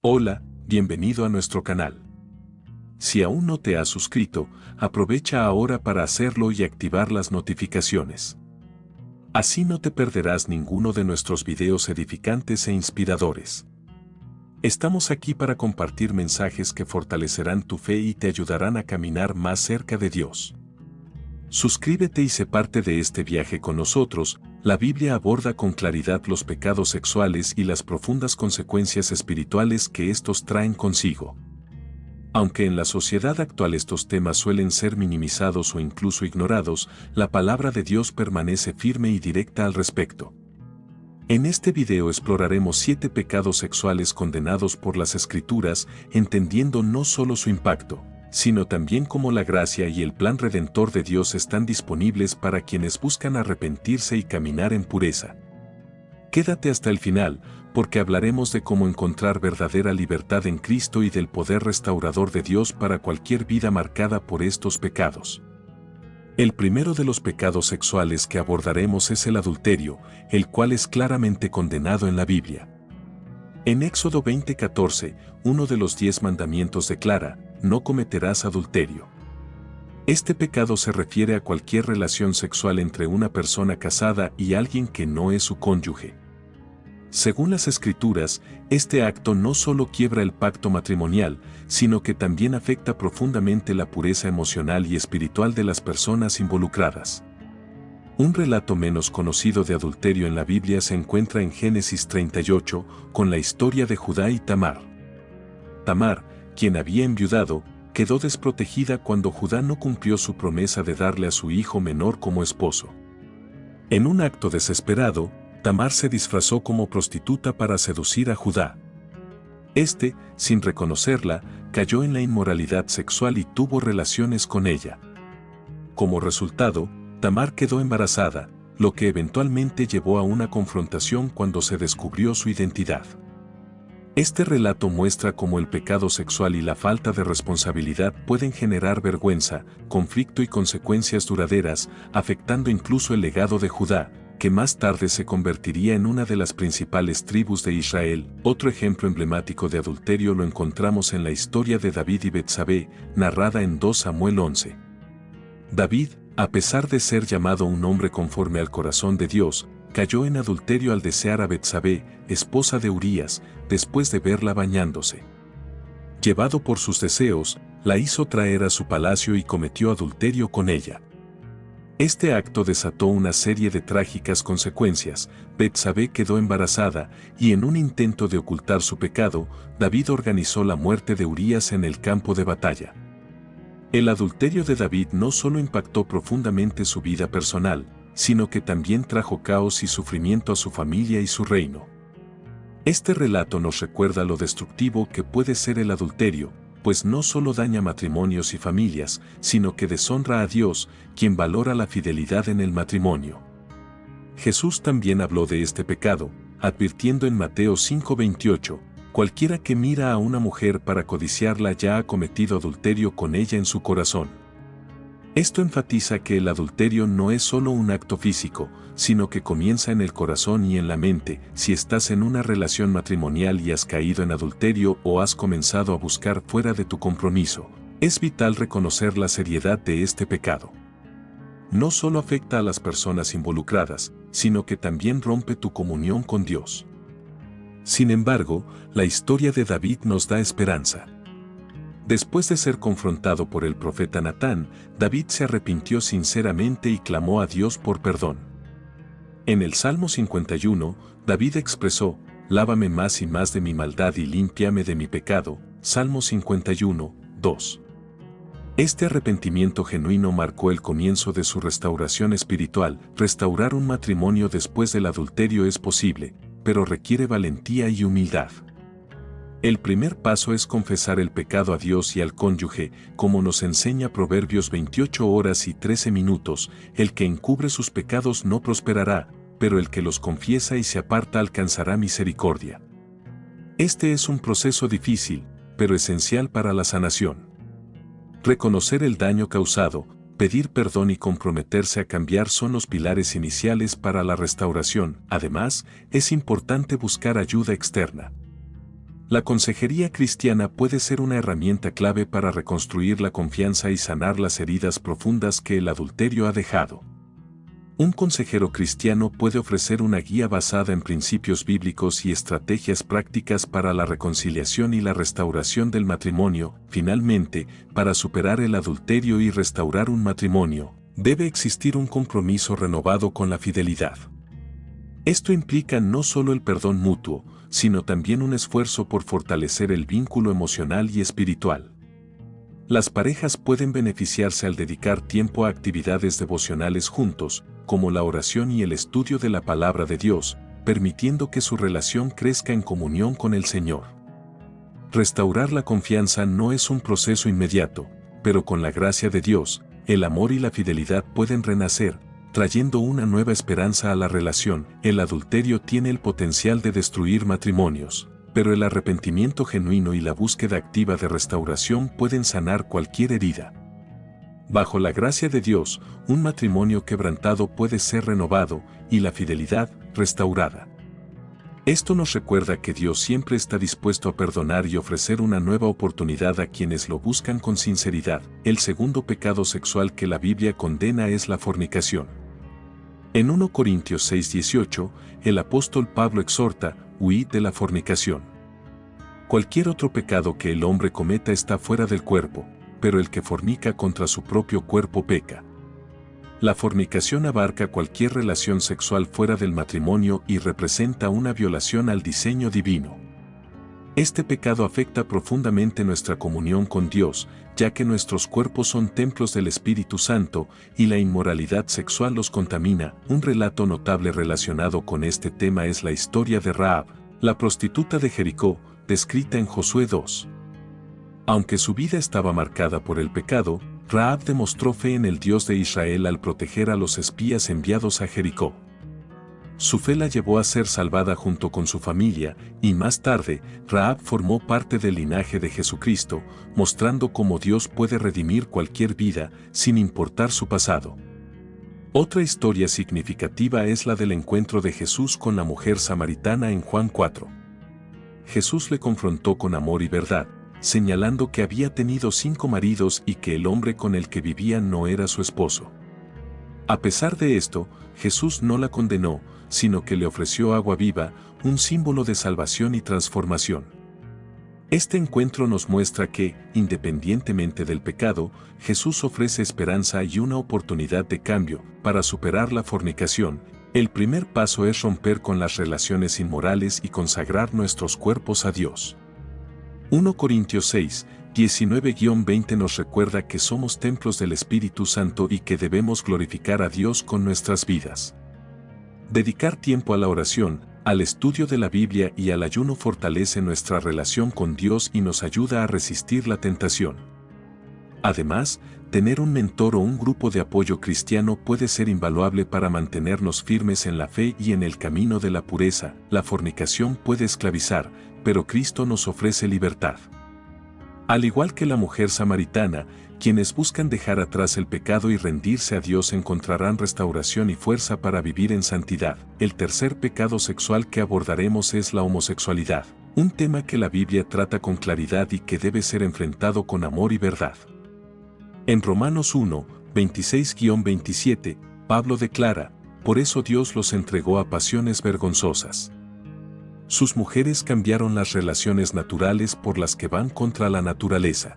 Hola, bienvenido a nuestro canal. Si aún no te has suscrito, aprovecha ahora para hacerlo y activar las notificaciones. Así no te perderás ninguno de nuestros videos edificantes e inspiradores. Estamos aquí para compartir mensajes que fortalecerán tu fe y te ayudarán a caminar más cerca de Dios. Suscríbete y sé parte de este viaje con nosotros. La Biblia aborda con claridad los pecados sexuales y las profundas consecuencias espirituales que estos traen consigo. Aunque en la sociedad actual estos temas suelen ser minimizados o incluso ignorados, la palabra de Dios permanece firme y directa al respecto. En este video exploraremos 7 pecados sexuales condenados por las Escrituras, entendiendo no solo su impacto, sino también cómo la gracia y el plan redentor de Dios están disponibles para quienes buscan arrepentirse y caminar en pureza. Quédate hasta el final, porque hablaremos de cómo encontrar verdadera libertad en Cristo y del poder restaurador de Dios para cualquier vida marcada por estos pecados. El primero de los pecados sexuales que abordaremos es el adulterio, el cual es claramente condenado en la Biblia. En Éxodo 20:14, uno de los 10 mandamientos declara: no cometerás adulterio. Este pecado se refiere a cualquier relación sexual entre una persona casada y alguien que no es su cónyuge. Según las Escrituras, este acto no solo quiebra el pacto matrimonial, sino que también afecta profundamente la pureza emocional y espiritual de las personas involucradas. Un relato menos conocido de adulterio en la Biblia se encuentra en Génesis 38, con la historia de Judá y Tamar. Tamar, quien había enviudado, quedó desprotegida cuando Judá no cumplió su promesa de darle a su hijo menor como esposo. En un acto desesperado, Tamar se disfrazó como prostituta para seducir a Judá. Este, sin reconocerla, cayó en la inmoralidad sexual y tuvo relaciones con ella. Como resultado, Tamar quedó embarazada, lo que eventualmente llevó a una confrontación cuando se descubrió su identidad. Este relato muestra cómo el pecado sexual y la falta de responsabilidad pueden generar vergüenza, conflicto y consecuencias duraderas, afectando incluso el legado de Judá, que más tarde se convertiría en una de las principales tribus de Israel. Otro ejemplo emblemático de adulterio lo encontramos en la historia de David y Betsabé, narrada en 2 Samuel 11. David, a pesar de ser llamado un hombre conforme al corazón de Dios, cayó en adulterio al desear a Betsabé, esposa de Urías, después de verla bañándose. Llevado por sus deseos, la hizo traer a su palacio y cometió adulterio con ella. Este acto desató una serie de trágicas consecuencias. Betsabé quedó embarazada, y en un intento de ocultar su pecado, David organizó la muerte de Urías en el campo de batalla. El adulterio de David no solo impactó profundamente su vida personal, sino que también trajo caos y sufrimiento a su familia y su reino. Este relato nos recuerda lo destructivo que puede ser el adulterio, pues no solo daña matrimonios y familias, sino que deshonra a Dios, quien valora la fidelidad en el matrimonio. Jesús también habló de este pecado, advirtiendo en Mateo 5:28, cualquiera que mira a una mujer para codiciarla ya ha cometido adulterio con ella en su corazón. Esto enfatiza que el adulterio no es solo un acto físico, sino que comienza en el corazón y en la mente. Si estás en una relación matrimonial y has caído en adulterio o has comenzado a buscar fuera de tu compromiso, es vital reconocer la seriedad de este pecado. No solo afecta a las personas involucradas, sino que también rompe tu comunión con Dios. Sin embargo, la historia de David nos da esperanza. Después de ser confrontado por el profeta Natán, David se arrepintió sinceramente y clamó a Dios por perdón. En el Salmo 51, David expresó: lávame más y más de mi maldad y límpiame de mi pecado. Salmo 51, 2. Este arrepentimiento genuino marcó el comienzo de su restauración espiritual. Restaurar un matrimonio después del adulterio es posible, pero requiere valentía y humildad. El primer paso es confesar el pecado a Dios y al cónyuge, como nos enseña Proverbios 28 horas y 13 minutos, el que encubre sus pecados no prosperará, pero el que los confiesa y se aparta alcanzará misericordia. Este es un proceso difícil, pero esencial para la sanación. Reconocer el daño causado, pedir perdón y comprometerse a cambiar son los pilares iniciales para la restauración. Además, es importante buscar ayuda externa. La consejería cristiana puede ser una herramienta clave para reconstruir la confianza y sanar las heridas profundas que el adulterio ha dejado. Un consejero cristiano puede ofrecer una guía basada en principios bíblicos y estrategias prácticas para la reconciliación y la restauración del matrimonio. Finalmente, para superar el adulterio y restaurar un matrimonio, debe existir un compromiso renovado con la fidelidad. Esto implica no solo el perdón mutuo, sino también un esfuerzo por fortalecer el vínculo emocional y espiritual. Las parejas pueden beneficiarse al dedicar tiempo a actividades devocionales juntos, como la oración y el estudio de la palabra de Dios, permitiendo que su relación crezca en comunión con el Señor. Restaurar la confianza no es un proceso inmediato, pero con la gracia de Dios, el amor y la fidelidad pueden renacer, trayendo una nueva esperanza a la relación. El adulterio tiene el potencial de destruir matrimonios, pero el arrepentimiento genuino y la búsqueda activa de restauración pueden sanar cualquier herida. Bajo la gracia de Dios, un matrimonio quebrantado puede ser renovado y la fidelidad restaurada. Esto nos recuerda que Dios siempre está dispuesto a perdonar y ofrecer una nueva oportunidad a quienes lo buscan con sinceridad. El segundo pecado sexual que la Biblia condena es la fornicación. En 1 Corintios 6:18, el apóstol Pablo exhorta: huid de la fornicación. Cualquier otro pecado que el hombre cometa está fuera del cuerpo, pero el que fornica contra su propio cuerpo peca. La fornicación abarca cualquier relación sexual fuera del matrimonio y representa una violación al diseño divino. Este pecado afecta profundamente nuestra comunión con Dios, ya que nuestros cuerpos son templos del Espíritu Santo y la inmoralidad sexual los contamina. Un relato notable relacionado con este tema es la historia de Rahab, la prostituta de Jericó, descrita en Josué 2. Aunque su vida estaba marcada por el pecado, Rahab demostró fe en el Dios de Israel al proteger a los espías enviados a Jericó. Su fe la llevó a ser salvada junto con su familia, y más tarde, Rahab formó parte del linaje de Jesucristo, mostrando cómo Dios puede redimir cualquier vida, sin importar su pasado. Otra historia significativa es la del encuentro de Jesús con la mujer samaritana en Juan 4. Jesús le confrontó con amor y verdad, señalando que había tenido 5 maridos y que el hombre con el que vivía no era su esposo. A pesar de esto, Jesús no la condenó, sino que le ofreció agua viva, un símbolo de salvación y transformación. Este encuentro nos muestra que, independientemente del pecado, Jesús ofrece esperanza y una oportunidad de cambio. Para superar la fornicación, el primer paso es romper con las relaciones inmorales y consagrar nuestros cuerpos a Dios. 1 Corintios 6, 19-20 nos recuerda que somos templos del Espíritu Santo y que debemos glorificar a Dios con nuestras vidas. Dedicar tiempo a la oración, al estudio de la Biblia y al ayuno fortalece nuestra relación con Dios y nos ayuda a resistir la tentación. Además, tener un mentor o un grupo de apoyo cristiano puede ser invaluable para mantenernos firmes en la fe y en el camino de la pureza. La fornicación puede esclavizar, pero Cristo nos ofrece libertad. Al igual que la mujer samaritana, quienes buscan dejar atrás el pecado y rendirse a Dios encontrarán restauración y fuerza para vivir en santidad. El tercer pecado sexual que abordaremos es la homosexualidad, un tema que la Biblia trata con claridad y que debe ser enfrentado con amor y verdad. En Romanos 1, 26-27, Pablo declara: por eso Dios los entregó a pasiones vergonzosas. Sus mujeres cambiaron las relaciones naturales por las que van contra la naturaleza.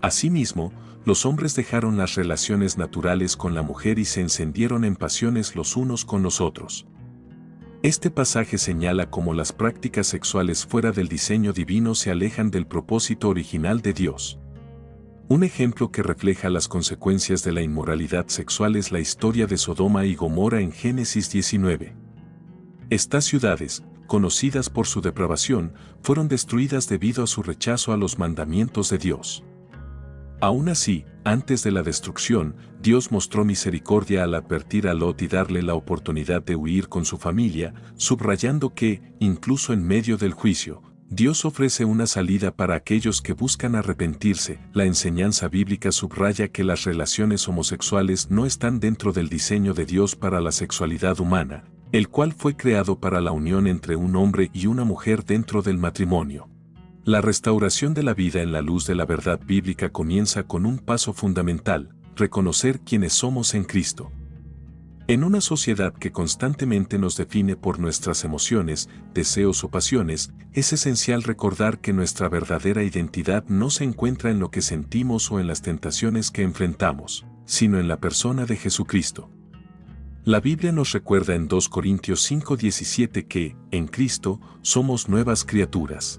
Asimismo, los hombres dejaron las relaciones naturales con la mujer y se encendieron en pasiones los unos con los otros. Este pasaje señala cómo las prácticas sexuales fuera del diseño divino se alejan del propósito original de Dios. Un ejemplo que refleja las consecuencias de la inmoralidad sexual es la historia de Sodoma y Gomorra en Génesis 19. Estas ciudades, conocidas por su depravación, fueron destruidas debido a su rechazo a los mandamientos de Dios. Aún así, antes de la destrucción, Dios mostró misericordia al advertir a Lot y darle la oportunidad de huir con su familia, subrayando que, incluso en medio del juicio, Dios ofrece una salida para aquellos que buscan arrepentirse. La enseñanza bíblica subraya que las relaciones homosexuales no están dentro del diseño de Dios para la sexualidad humana. el cual fue creado para la unión entre un hombre y una mujer dentro del matrimonio. La restauración de la vida en la luz de la verdad bíblica comienza con un paso fundamental: reconocer quiénes somos en Cristo. En una sociedad que constantemente nos define por nuestras emociones, deseos o pasiones, es esencial recordar que nuestra verdadera identidad no se encuentra en lo que sentimos o en las tentaciones que enfrentamos, sino en la persona de Jesucristo. La Biblia nos recuerda en 2 Corintios 5:17 que, en Cristo, somos nuevas criaturas.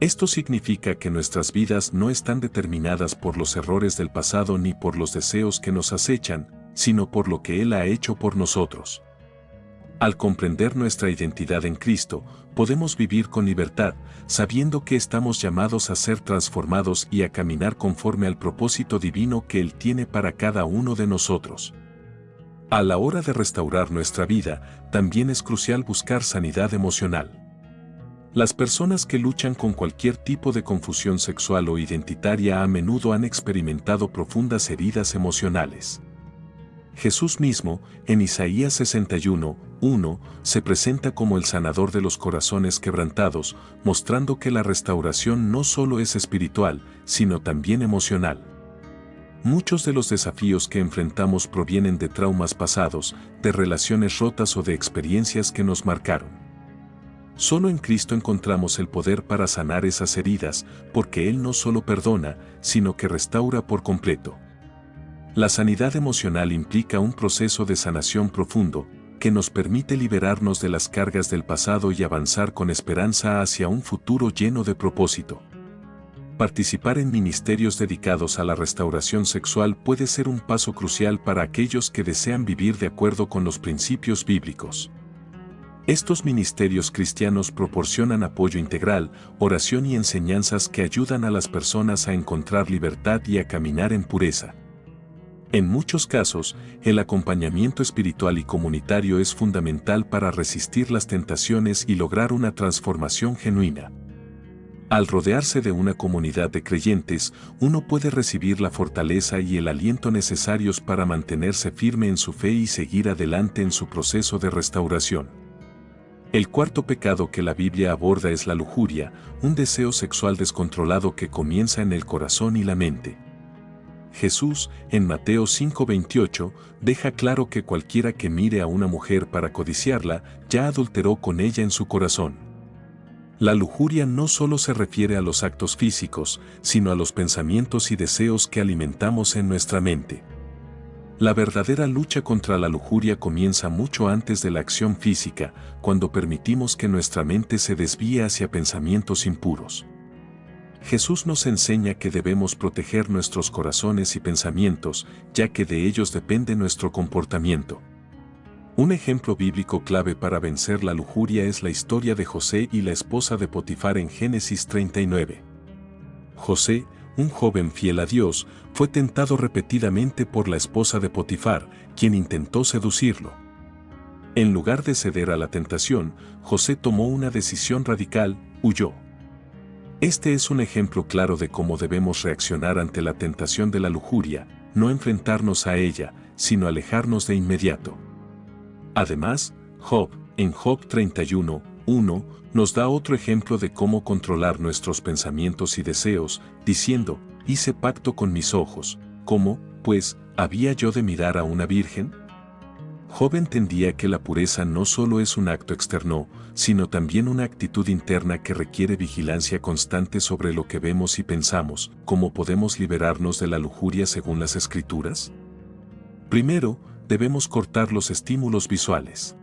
Esto significa que nuestras vidas no están determinadas por los errores del pasado ni por los deseos que nos acechan, sino por lo que Él ha hecho por nosotros. Al comprender nuestra identidad en Cristo, podemos vivir con libertad, sabiendo que estamos llamados a ser transformados y a caminar conforme al propósito divino que Él tiene para cada uno de nosotros. A la hora de restaurar nuestra vida, también es crucial buscar sanidad emocional. Las personas que luchan con cualquier tipo de confusión sexual o identitaria a menudo han experimentado profundas heridas emocionales. Jesús mismo, en Isaías 61:1, se presenta como el sanador de los corazones quebrantados, mostrando que la restauración no solo es espiritual, sino también emocional. Muchos de los desafíos que enfrentamos provienen de traumas pasados, de relaciones rotas o de experiencias que nos marcaron. Solo en Cristo encontramos el poder para sanar esas heridas, porque Él no solo perdona, sino que restaura por completo. La sanidad emocional implica un proceso de sanación profundo, que nos permite liberarnos de las cargas del pasado y avanzar con esperanza hacia un futuro lleno de propósito. Participar en ministerios dedicados a la restauración sexual puede ser un paso crucial para aquellos que desean vivir de acuerdo con los principios bíblicos. Estos ministerios cristianos proporcionan apoyo integral, oración y enseñanzas que ayudan a las personas a encontrar libertad y a caminar en pureza. En muchos casos, el acompañamiento espiritual y comunitario es fundamental para resistir las tentaciones y lograr una transformación genuina. Al rodearse de una comunidad de creyentes, uno puede recibir la fortaleza y el aliento necesarios para mantenerse firme en su fe y seguir adelante en su proceso de restauración. El cuarto pecado que la Biblia aborda es la lujuria, un deseo sexual descontrolado que comienza en el corazón y la mente. Jesús, en Mateo 5:28, deja claro que cualquiera que mire a una mujer para codiciarla, ya adulteró con ella en su corazón. La lujuria no solo se refiere a los actos físicos, sino a los pensamientos y deseos que alimentamos en nuestra mente. La verdadera lucha contra la lujuria comienza mucho antes de la acción física, cuando permitimos que nuestra mente se desvíe hacia pensamientos impuros. Jesús nos enseña que debemos proteger nuestros corazones y pensamientos, ya que de ellos depende nuestro comportamiento. Un ejemplo bíblico clave para vencer la lujuria es la historia de José y la esposa de Potifar en Génesis 39. José, un joven fiel a Dios, fue tentado repetidamente por la esposa de Potifar, quien intentó seducirlo. En lugar de ceder a la tentación, José tomó una decisión radical: huyó. Este es un ejemplo claro de cómo debemos reaccionar ante la tentación de la lujuria, no enfrentarnos a ella, sino alejarnos de inmediato. Además, Job, en Job 31:1, nos da otro ejemplo de cómo controlar nuestros pensamientos y deseos, diciendo: hice pacto con mis ojos, ¿cómo, pues, había yo de mirar a una virgen? Job entendía que la pureza no solo es un acto externo, sino también una actitud interna que requiere vigilancia constante sobre lo que vemos y pensamos. ¿Cómo podemos liberarnos de la lujuria según las Escrituras? Primero, debemos cortar los estímulos visuales.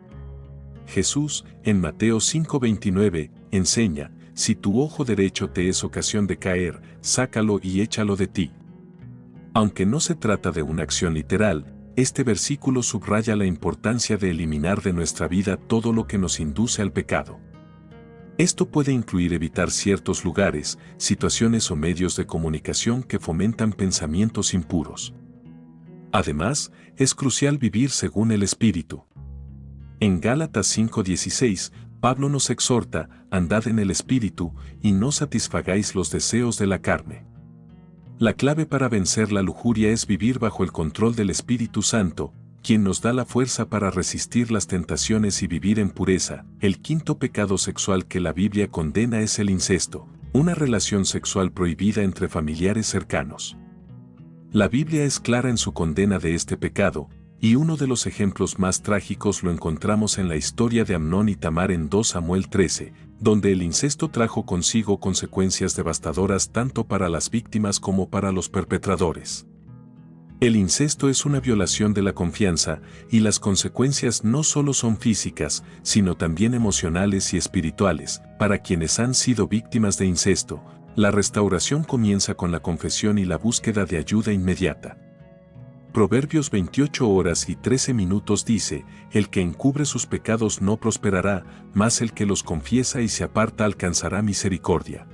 Jesús, en Mateo 5:29, enseña: si tu ojo derecho te es ocasión de caer, sácalo y échalo de ti. Aunque no se trata de una acción literal, este versículo subraya la importancia de eliminar de nuestra vida todo lo que nos induce al pecado. Esto puede incluir evitar ciertos lugares, situaciones o medios de comunicación que fomentan pensamientos impuros. Además, es crucial vivir según el Espíritu. En Gálatas 5:16, Pablo nos exhorta: andad en el Espíritu, y no satisfagáis los deseos de la carne. La clave para vencer la lujuria es vivir bajo el control del Espíritu Santo, quien nos da la fuerza para resistir las tentaciones y vivir en pureza. El quinto pecado sexual que la Biblia condena es el incesto, una relación sexual prohibida entre familiares cercanos. La Biblia es clara en su condena de este pecado, y uno de los ejemplos más trágicos lo encontramos en la historia de Amnón y Tamar en 2 Samuel 13, donde el incesto trajo consigo consecuencias devastadoras tanto para las víctimas como para los perpetradores. El incesto es una violación de la confianza, y las consecuencias no solo son físicas, sino también emocionales y espirituales. Para quienes han sido víctimas de incesto, la restauración comienza con la confesión y la búsqueda de ayuda inmediata. Proverbios 28 horas y 13 minutos dice: el que encubre sus pecados no prosperará, mas el que los confiesa y se aparta alcanzará misericordia.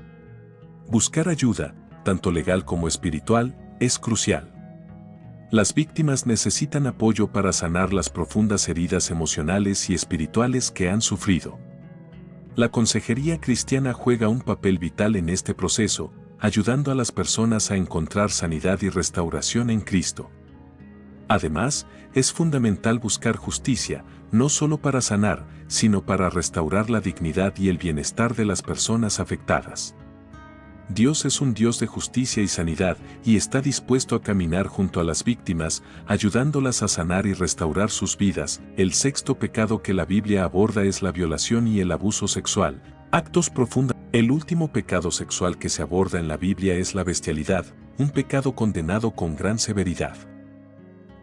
Buscar ayuda, tanto legal como espiritual, es crucial. Las víctimas necesitan apoyo para sanar las profundas heridas emocionales y espirituales que han sufrido. La consejería cristiana juega un papel vital en este proceso, ayudando a las personas a encontrar sanidad y restauración en Cristo. Además, es fundamental buscar justicia, no solo para sanar, sino para restaurar la dignidad y el bienestar de las personas afectadas. Dios es un Dios de justicia y sanidad, y está dispuesto a caminar junto a las víctimas, ayudándolas a sanar y restaurar sus vidas. El sexto pecado que la Biblia aborda es la violación y el abuso sexual, actos profundos. El último pecado sexual que se aborda en la Biblia es la bestialidad, un pecado condenado con gran severidad.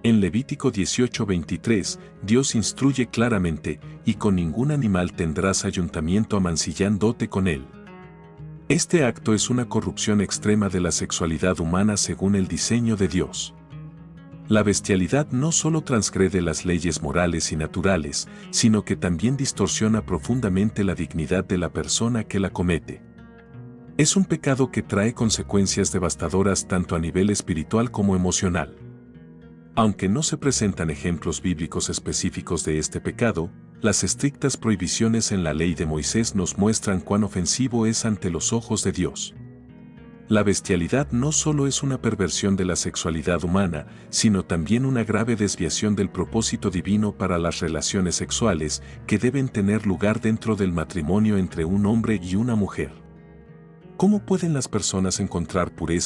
En Levítico 18:23, Dios instruye claramente: y con ningún animal tendrás ayuntamiento amancillándote con él. Este acto es una corrupción extrema de la sexualidad humana según el diseño de Dios. La bestialidad no solo transgrede las leyes morales y naturales, sino que también distorsiona profundamente la dignidad de la persona que la comete. Es un pecado que trae consecuencias devastadoras tanto a nivel espiritual como emocional. Aunque no se presentan ejemplos bíblicos específicos de este pecado, las estrictas prohibiciones en la ley de Moisés nos muestran cuán ofensivo es ante los ojos de Dios. La bestialidad no solo es una perversión de la sexualidad humana, sino también una grave desviación del propósito divino para las relaciones sexuales que deben tener lugar dentro del matrimonio entre un hombre y una mujer. ¿Cómo pueden las personas encontrar pureza